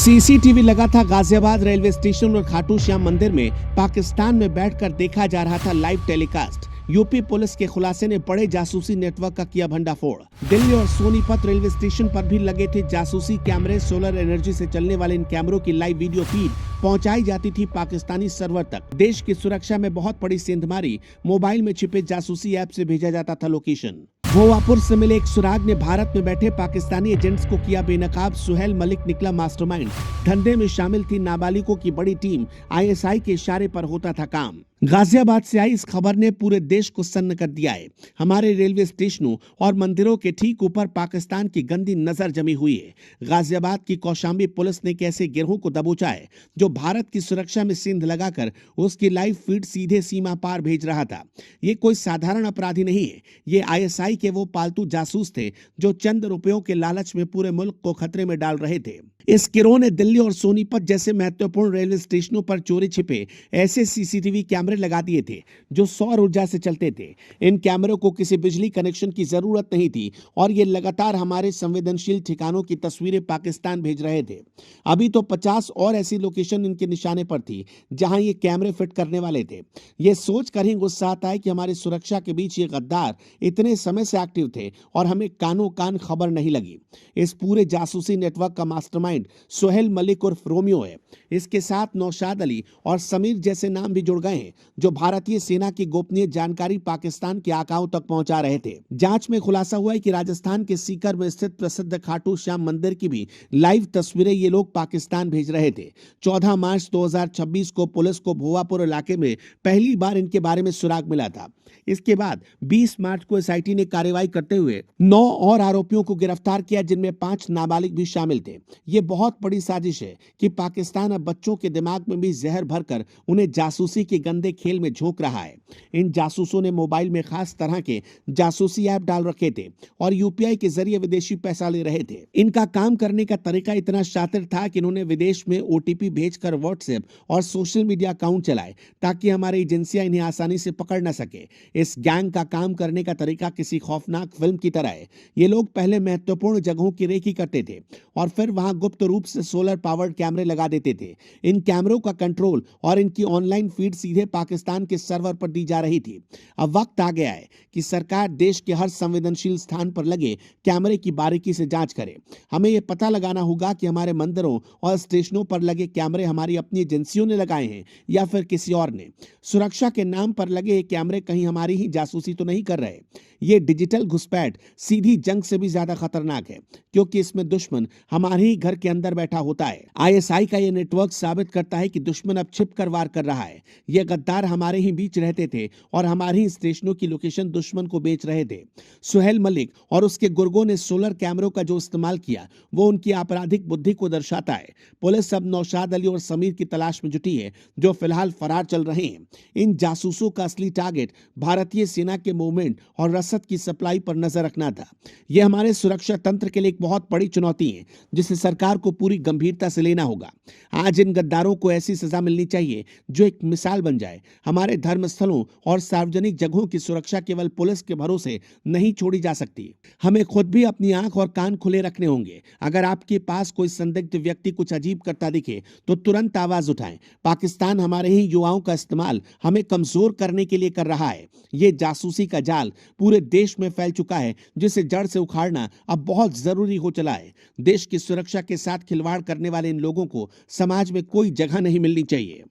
CCTV लगा था Ghaziabad railway station और खाटू श्याम मंदिर में। पाकिस्तान में बैठकर देखा जा रहा था लाइव टेलीकास्ट। यूपी पुलिस के खुलासे ने बड़े जासूसी नेटवर्क का किया भंडाफोड़। दिल्ली और सोनीपत रेलवे स्टेशन पर भी लगे थे जासूसी कैमरे। सोलर एनर्जी से चलने वाले इन कैमरों की लाइव वीडियो फीड पहुंचाई जाती थी पाकिस्तानी सर्वर तक। देश की सुरक्षा में बहुत बड़ी सेंधमारी। मोबाइल में छिपे जासूसी ऐप से भेजा जाता था लोकेशन। भोवापुर से मिले एक सुराग ने भारत में बैठे पाकिस्तानी एजेंट्स को किया बेनकाब। सुहेल मलिक निकला मास्टरमाइंड। धंधे में शामिल थी नाबालिगों की बड़ी टीम। आईएसआई के इशारे पर होता था काम। गाजियाबाद से आई इस खबर ने पूरे देश को सन्न कर दिया है। हमारे रेलवे स्टेशनों और मंदिरों के ठीक ऊपर पाकिस्तान की गंदी नजर जमी हुई है। गाजियाबाद की कौशाम्बी पुलिस ने कैसे गिरोह को दबोचा है जो भारत की सुरक्षा में सेंध लगाकर उसकी लाइव फीड सीधे सीमा पार भेज रहा था। ये कोई साधारण अपराधी नहीं है। ये आईएसआई के वो पालतू जासूस थे जो चंद रुपयों के लालच में पूरे मुल्क को खतरे में डाल रहे थे। इस गिरोह ने दिल्ली और सोनीपत जैसे महत्वपूर्ण रेलवे स्टेशनों पर चोरी छिपे ऐसे सीसीटीवी कैमरे लगा दिए थे जो सौर ऊर्जा से चलते थे। इन कैमरों को किसी बिजली कनेक्शन की जरूरत नहीं थी और ये लगातार हमारे संवेदनशील ठिकानों की तस्वीरें पाकिस्तान भेज रहे थे। अभी तो 50 और ऐसी लोकेशन इनके निशाने पर थी जहां ये कैमरे फिट करने वाले थे। ये सोचकर ही गुस्सा आता है कि हमारी सुरक्षा के बीच ये गद्दार इतने समय से एक्टिव थे और हमें कानों कान खबर नहीं लगी। इस पूरे जासूसी नेटवर्क का मास्टरमाइंड सुहेल मलिक उर्फ रोमियो है। इसके साथ नौशाद अली और समीर जैसे नाम भी जुड़ गए हैं जो भारतीय सेना की गोपनीय जानकारी पाकिस्तान के आकाओं तक पहुंचा रहे थे। जांच में खुलासा हुआ है कि राजस्थान के सीकर में स्थित प्रसिद्ध खाटू श्याम मंदिर की भी लाइव तस्वीरें ये लोग पाकिस्तान भेज रहे थे। 14 मार्च 2026 को पुलिस को भोवापुर इलाके में पहली बार इनके बारे में सुराग मिला था। इसके बाद 20 मार्च को एसआईटी ने कार्रवाई करते हुए 9 और आरोपियों को गिरफ्तार किया जिनमें 5 नाबालिग भी शामिल थे। ये बहुत बड़ी साजिश है कि पाकिस्तान अब बच्चों के दिमाग में भी जहर भरकर उन्हें जासूसी के गंदे खेल में झोंक रहा है। इन जासूसों ने मोबाइल में खास तरह के जासूसी ऐप डाल रखे थे और यूपीआई के जरिए विदेशी पैसा ले रहे थे। इनका काम करने का तरीका इतना शातिर था कि इन्होंने विदेश में ओटीपी भेजकर व्हाट्सएप और सोशल मीडिया अकाउंट चलाए ताकि हमारी एजेंसियां इन्हें आसानी से पकड़ न सके। इस गैंग का काम करने का तरीका किसी खौफनाक फिल्म की तरह है। ये लोग पहले महत्वपूर्ण जगहों की रेकी करते थे और फिर वहां गुप्त रूप से सोलर पावर्ड कैमरे लगा देते थे। इन कैमरों का कंट्रोल और इनकी ऑनलाइन फीड सीधे पाकिस्तान के सर्वर पर दी जा रही थी। अब वक्त आ गया है कि सरकार देश के हर संवेदनशील स्थान पर लगे कैमरे की बारीकी से जांच करे। हमें यह पता लगाना होगा कि हमारे मंदिरों और स्टेशनों पर लगे कैमरे हमारी अपनी एजेंसियों ने लगाए हैं या फिर किसी और ने। सुरक्षा के नाम पर लगे कैमरे कहीं हमारी ही जासूसी तो नहीं कर रहे। ये डिजिटल घुसपैठ सीधी जंग से भी ज्यादा खतरनाक है क्योंकि इसमें दुश्मन हमारे ही घर के अंदर बैठा होता है। आईएसआई का ये नेटवर्क साबित करता है कि दुश्मन अब छिपकर वार कर रहा है। ये गद्दार हमारे ही बीच रहते थे और हमारे ही स्टेशनों की लोकेशन दुश्मन को बेच रहे थे। सुहेल मलिक और उसके गुर्गों ने सोलर कैमरों का जो इस्तेमाल किया वो उनकी आपराधिक बुद्धि को दर्शाता है। पुलिस अब नौशाद अली और समीर की तलाश में जुटी है जो फिलहाल फरार चल रहे हैं। इन जासूसों का असली टारगेट भारतीय सेना के मूवमेंट और रसद की सप्लाई पर नजर रखना था। यह हमारे सुरक्षा तंत्र के लिए एक बहुत बड़ी चुनौती है जिसे सरकार को पूरी गंभीरता से लेना होगा। आज इन गद्दारों को ऐसी सजा मिलनी चाहिए जो एक मिसाल बन जाए। हमारे धर्मस्थलों और सार्वजनिक जगहों की सुरक्षा केवल पुलिस के भरोसे नहीं छोड़ी जा सकती। हमें खुद भी अपनी आंख और कान खुले रखने होंगे। अगर आपके पास कोई संदिग्ध व्यक्ति कुछ अजीब करता दिखे तो तुरंत आवाज उठाएं। पाकिस्तान हमारे ही युवाओं का इस्तेमाल हमें कमजोर करने के लिए कर रहा है। ये जासूसी का जाल पूरे देश में फैल चुका है जिसे जड़ से उखाड़ना अब बहुत जरूरी हो चला है। देश की सुरक्षा के साथ खिलवाड़ करने वाले इन लोगों को समाज में कोई जगह नहीं मिलनी चाहिए।